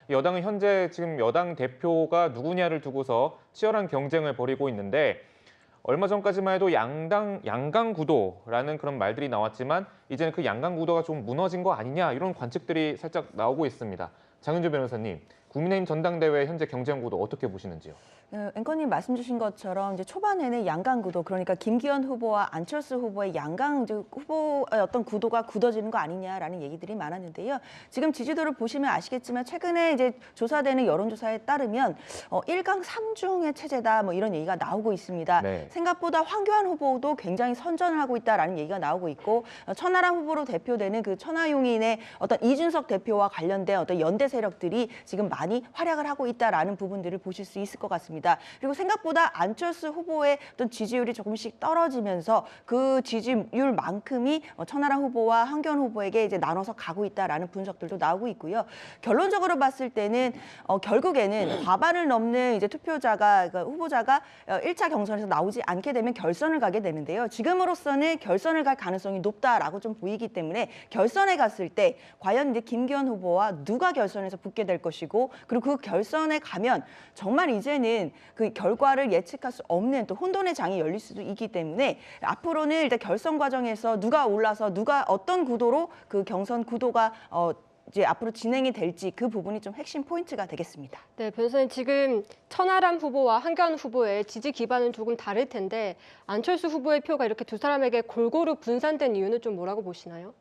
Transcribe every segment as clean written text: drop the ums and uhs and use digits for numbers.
여당은 현재 지금 여당 대표가 누구냐를 두고서 치열한 경쟁을 벌이고 있는데 얼마 전까지만 해도 양강 구도라는 그런 말들이 나왔지만 이제는 그 양강 구도가 좀 무너진 거 아니냐 이런 관측들이 살짝 나오고 있습니다. 장윤주 변호사님, 국민의힘 전당대회 현재 경쟁 구도 어떻게 보시는지요? 앵커님 말씀 주신 것처럼 이제 초반에는 양강 구도, 그러니까 김기현 후보와 안철수 후보의 양강 후보의 어떤 구도가 굳어지는 거 아니냐라는 얘기들이 많았는데요. 지금 지지도를 보시면 아시겠지만 최근에 이제 조사되는 여론조사에 따르면 1강 3중의 체제다 뭐 이런 얘기가 나오고 있습니다. 네. 생각보다 황교안 후보도 굉장히 선전을 하고 있다라는 얘기가 나오고 있고 천하람 후보로 대표되는 그 천하용인의 어떤 이준석 대표와 관련된 어떤 연대 세력들이 지금 많이 활약을 하고 있다라는 부분들을 보실 수 있을 것 같습니다. 그리고 생각보다 안철수 후보의 어떤 지지율이 조금씩 떨어지면서 그 지지율만큼이 천하람 후보와 황교안 후보에게 이제 나눠서 가고 있다라는 분석들도 나오고 있고요. 결론적으로 봤을 때는 결국에는 과반을 넘는 이제 투표자가 그러니까 후보자가 1차 경선에서 나오지 않게 되면 결선을 가게 되는데요. 지금으로서는 결선을 갈 가능성이 높다라고 좀 보이기 때문에 결선에 갔을 때 과연 이제 김기현 후보와 누가 결선에서 붙게 될 것이고 그리고 그 결선에 가면 정말 이제는 그 결과를 예측할 수 없는 또 혼돈의 장이 열릴 수도 있기 때문에 앞으로는 일단 결선 과정에서 누가 올라서 누가 어떤 구도로 그 경선 구도가 이제 앞으로 진행이 될지 그 부분이 좀 핵심 포인트가 되겠습니다. 네, 변호사님 지금 천하람 후보와 한교안 후보의 지지 기반은 조금 다를 텐데 안철수 후보의 표가 이렇게 두 사람에게 골고루 분산된 이유는 좀 뭐라고 보시나요?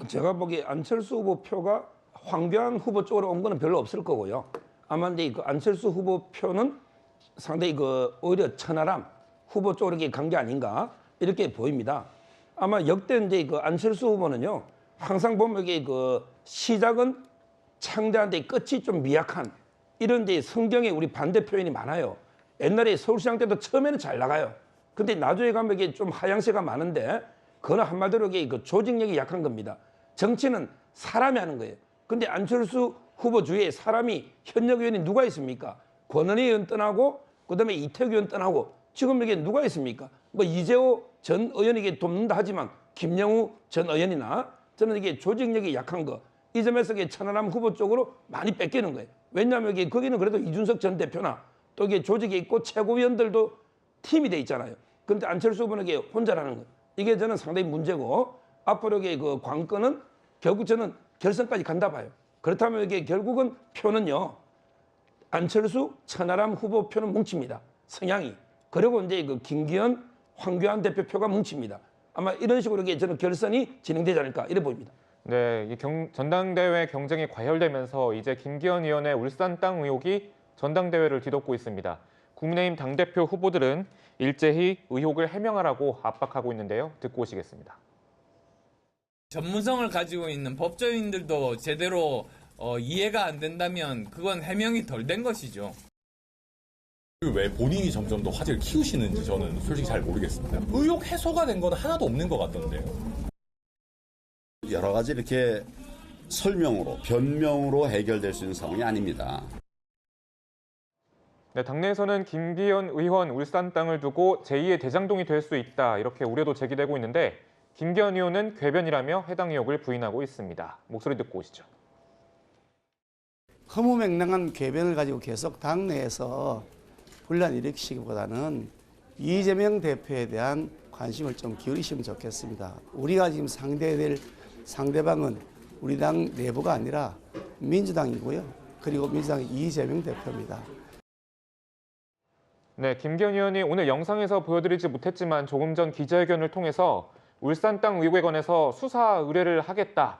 제가 보기에 안철수 후보 표가 황교안 후보 쪽으로 온 거는 별로 없을 거고요. 아마 이제 그 안철수 후보 표는 상당히 오히려 천하람 후보 쪽으로 간 게 아닌가 이렇게 보입니다. 아마 역대 이제 그 안철수 후보는요 항상 보면 이게 시작은 창대한데 끝이 좀 미약한 이런 이제 성경에 우리 반대 표현이 많아요. 옛날에 서울시장 때도 처음에는 잘 나가요. 근데 나중에 가면 이게 좀 하향세가 많은데 그거는 한마디로 이게 조직력이 약한 겁니다. 정치는 사람이 하는 거예요. 근데 안철수 후보 주위에 사람이 현역 의원이 누가 있습니까? 권은희 의원 떠나고 그다음에 이태규 의원 떠나고 지금 이게 누가 있습니까? 뭐 이재호 전 의원에게 돕는다 하지만 김영우 전 의원이나 저는 이게 조직력이 약한 거 이 점에서 천하람 후보 쪽으로 많이 뺏기는 거예요. 왜냐하면 거기는 그래도 이준석 전 대표나 또 이게 조직이 있고 최고위원들도 팀이 돼 있잖아요. 그런데 안철수 후보는 이게 혼자라는 거예요. 이게 저는 상당히 문제고 앞으로 그 관건은 결국 저는 결선까지 간다 봐요. 그렇다면 이게 결국은 표는요. 안철수, 천하람 후보 표는 뭉칩니다. 성향이. 그리고 이제 김기현, 황교안 대표 표가 뭉칩니다. 아마 이런 식으로 저는 결선이 진행되지 않을까 이래 보입니다. 네, 이 전당대회 경쟁이 과열되면서 이제 김기현 의원의 울산 땅 의혹이 전당대회를 뒤덮고 있습니다. 국민의힘 당대표 후보들은 일제히 의혹을 해명하라고 압박하고 있는데요. 듣고 오시겠습니다. 전문성을 가지고 있는 법조인들도 제대로 이해가 안 된다면 그건 해명이 덜 된 것이죠. 왜 본인이 점점 더 화제를 키우시는지 저는 솔직히 잘 모르겠습니다. 의혹 해소가 된 건 하나도 없는 것 같던데요. 여러 가지 이렇게 설명으로, 변명으로 해결될 수 있는 상황이 아닙니다. 네, 당내에서는 김기현 의원 울산 땅을 두고 제2의 대장동이 될 수 있다 이렇게 우려도 제기되고 있는데 김기현 의원은 궤변이라며 해당 의혹을 부인하고 있습니다. 목소리 듣고 오시죠. 허무맹랑한 궤변을 가지고 계속 당내에서 분란 일으키시기보다는 이재명 대표에 대한 관심을 좀 기울이시면 좋겠습니다. 우리가 지금 상대될 상대방은 우리 당 내부가 아니라 민주당이고요. 그리고 민주당의 이재명 대표입니다. 네, 김기현 의원이 오늘 영상에서 보여드리지 못했지만 조금 전 기자회견을 통해서 울산 땅 의혹에 관해서 수사 의뢰를 하겠다.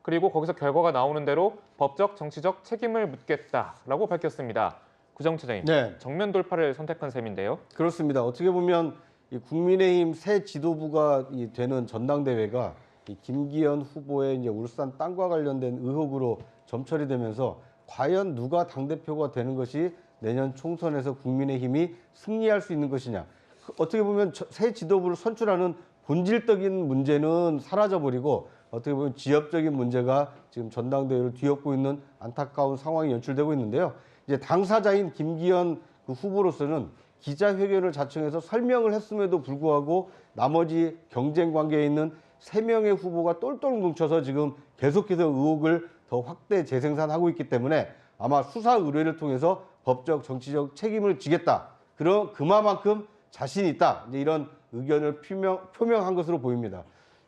그리고 거기서 결과가 나오는 대로 법적, 정치적 책임을 묻겠다라고 밝혔습니다. 구정처장님, 네. 정면 돌파를 선택한 셈인데요. 그렇습니다. 어떻게 보면 이 국민의힘 새 지도부가 되는 전당대회가 이 김기현 후보의 이제 울산 땅과 관련된 의혹으로 점철이 되면서 과연 누가 당대표가 되는 것이 내년 총선에서 국민의힘이 승리할 수 있는 것이냐. 어떻게 보면 새 지도부를 선출하는 본질적인 문제는 사라져버리고 어떻게 보면 지역적인 문제가 지금 전당대회를 뒤엎고 있는 안타까운 상황이 연출되고 있는데요. 이제 당사자인 김기현 그 후보로서는 기자회견을 자청해서 설명을 했음에도 불구하고 나머지 경쟁 관계에 있는 3명의 후보가 똘똘 뭉쳐서 지금 계속해서 의혹을 더 확대 재생산하고 있기 때문에 아마 수사 의뢰를 통해서 법적 정치적 책임을 지겠다. 그런 그만큼 자신 있다. 이제 이런 의견을 표명한 것으로 보입니다.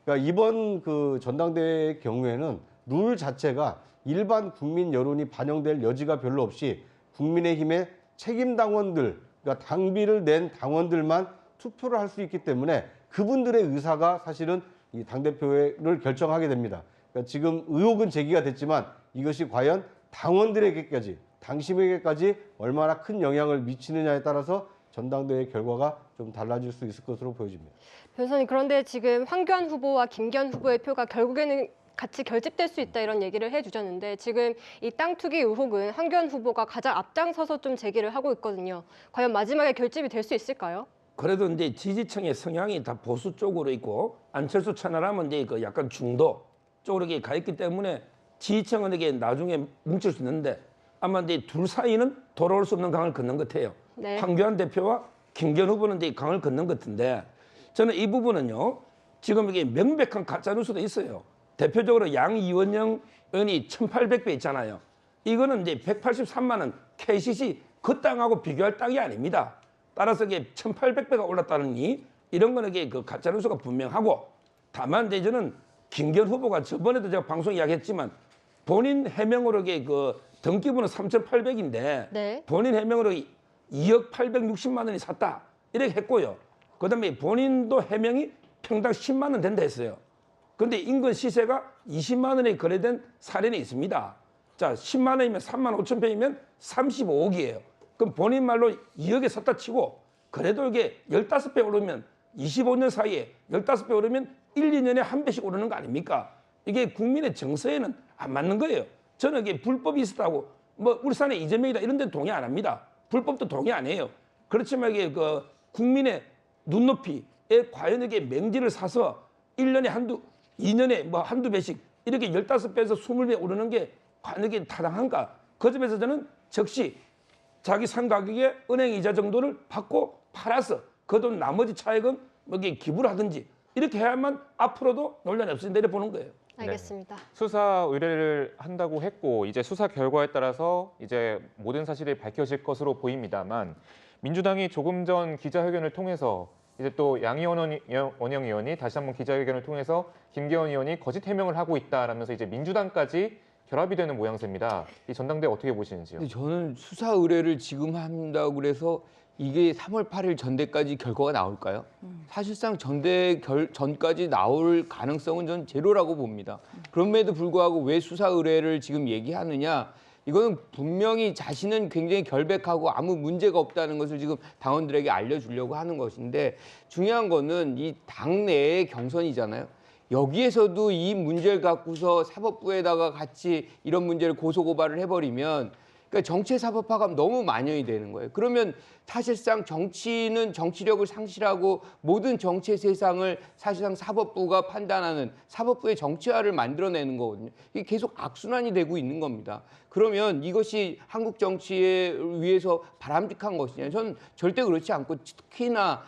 그러니까 이번 그 전당대회의 경우에는 룰 자체가 일반 국민 여론이 반영될 여지가 별로 없이 국민의힘의 책임 당원들, 그러니까 당비를 낸 당원들만 투표를 할 수 있기 때문에 그분들의 의사가 사실은 이 당대표를 결정하게 됩니다. 그러니까 지금 의혹은 제기가 됐지만 이것이 과연 당원들에게까지, 당심에게까지 얼마나 큰 영향을 미치느냐에 따라서 전당대회 결과가 좀 달라질 수 있을 것으로 보여집니다. 변호사님, 그런데 지금 황교안 후보와 김기현 후보의 표가 결국에는 같이 결집될 수 있다 이런 얘기를 해주셨는데 지금 이 땅 투기 의혹은 황교안 후보가 가장 앞장서서 좀 제기를 하고 있거든요. 과연 마지막에 결집이 될 수 있을까요? 그래도 이제 지지층의 성향이 다 보수 쪽으로 있고 안철수 천하람은 이제 그 약간 중도 쪽으로 이렇게 가 있기 때문에 지지층은 이게 나중에 뭉칠 수 있는데 아마 이제 둘 사이는 돌아올 수 없는 강을 걷는 것 같아요. 네. 황교안 대표와 김기현 후보는 이제 강을 걷는 것 같은데 저는 이 부분은요 지금 이게 명백한 가짜 뉴스도 있어요. 대표적으로 양이원영 의원이 1,800배 있잖아요. 이거는 이제 183만 원 KCC 그 땅하고 비교할 땅이 아닙니다. 따라서 이게 1,800배가 올랐다느니 이런 거는 이게 그 가짜 뉴스가 분명하고 다만 이제 저는 김기현 후보가 저번에도 제가 방송 이야기했지만 본인 해명으로 이게 그 등기부는 3,800인데 네. 본인 해명으로 2억 860만 원이 샀다 이렇게 했고요. 그다음에 본인도 해명이 평당 10만 원 된다 했어요. 그런데 인근 시세가 20만 원에 거래된 사례는 있습니다. 자, 10만 원이면 3만 5천 평이면 35억이에요. 그럼 본인 말로 2억에 샀다 치고 그래도 이게 15배 오르면 25년 사이에 15배 오르면 1, 2년에 한 배씩 오르는 거 아닙니까? 이게 국민의 정서에는 안 맞는 거예요. 저는 이게 불법이 있었다고 뭐 울산의 이재명이다 이런 데는 동의 안 합니다. 불법도 동의 안 해요. 그렇지만 이게 그 국민의 눈높이에 과연 이게 맹지를 사서 1년에 2년에 뭐 한두 배씩 이렇게 15배에서 20배 오르는 게 과연 이게 타당한가? 그 점에서 저는 즉시 자기 산 가격에 은행 이자 정도를 받고 팔아서 그 돈 나머지 차액은 뭐 이게 기부를 하든지 이렇게 해야만 앞으로도 논란이 없이 내려보는 거예요. 알겠습니다. 수사 의뢰를 한다고 했고 이제 수사 결과에 따라서 이제 모든 사실이 밝혀질 것으로 보입니다만 민주당이 조금 전 기자회견을 통해서 이제 또 양이원 원영 의원이 다시 한번 기자회견을 통해서 김기현 의원이 거짓 해명을 하고 있다라면서 이제 민주당까지 결합이 되는 모양새입니다. 이 전당대회 어떻게 보시는지요? 근데 저는 수사 의뢰를 지금 한다고 그래서 이게 3월 8일 전대까지 결과가 나올까요? 사실상 전까지 나올 가능성은 전 제로라고 봅니다. 그럼에도 불구하고 왜 수사 의뢰를 지금 얘기하느냐? 이거는 분명히 자신은 굉장히 결백하고 아무 문제가 없다는 것을 지금 당원들에게 알려주려고 하는 것인데 중요한 거는 이 당내의 경선이잖아요. 여기에서도 이 문제를 갖고서 사법부에다가 같이 이런 문제를 고소고발을 해버리면 그러니까 정치의 사법화가 너무 만연이 되는 거예요. 그러면 사실상 정치는 정치력을 상실하고 모든 정치의 세상을 사실상 사법부가 판단하는 사법부의 정치화를 만들어내는 거거든요. 이게 계속 악순환이 되고 있는 겁니다. 그러면 이것이 한국 정치에 위해서 바람직한 것이냐? 저는 절대 그렇지 않고 특히나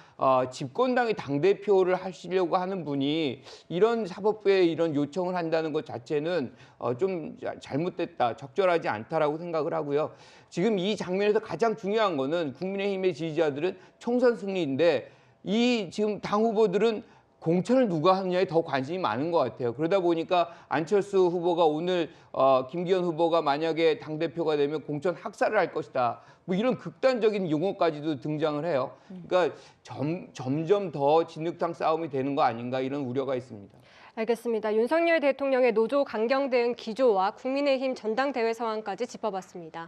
집권당의 당대표를 하시려고 하는 분이 이런 사법부에 이런 요청을 한다는 것 자체는 좀 잘못됐다, 적절하지 않다라고 생각을 하고요. 지금 이 장면에서 가장 중요한 거는 국민의힘의 지지자들은 총선 승리인데 이 지금 당 후보들은 공천을 누가 하느냐에 더 관심이 많은 것 같아요. 그러다 보니까 안철수 후보가 오늘 김기현 후보가 만약에 당대표가 되면 공천 학살을 할 것이다. 뭐 이런 극단적인 용어까지도 등장을 해요. 그러니까 점점 더 진흙탕 싸움이 되는 거 아닌가 이런 우려가 있습니다. 알겠습니다. 윤석열 대통령의 노조 강경 대응 기조와 국민의힘 전당대회 상황까지 짚어봤습니다.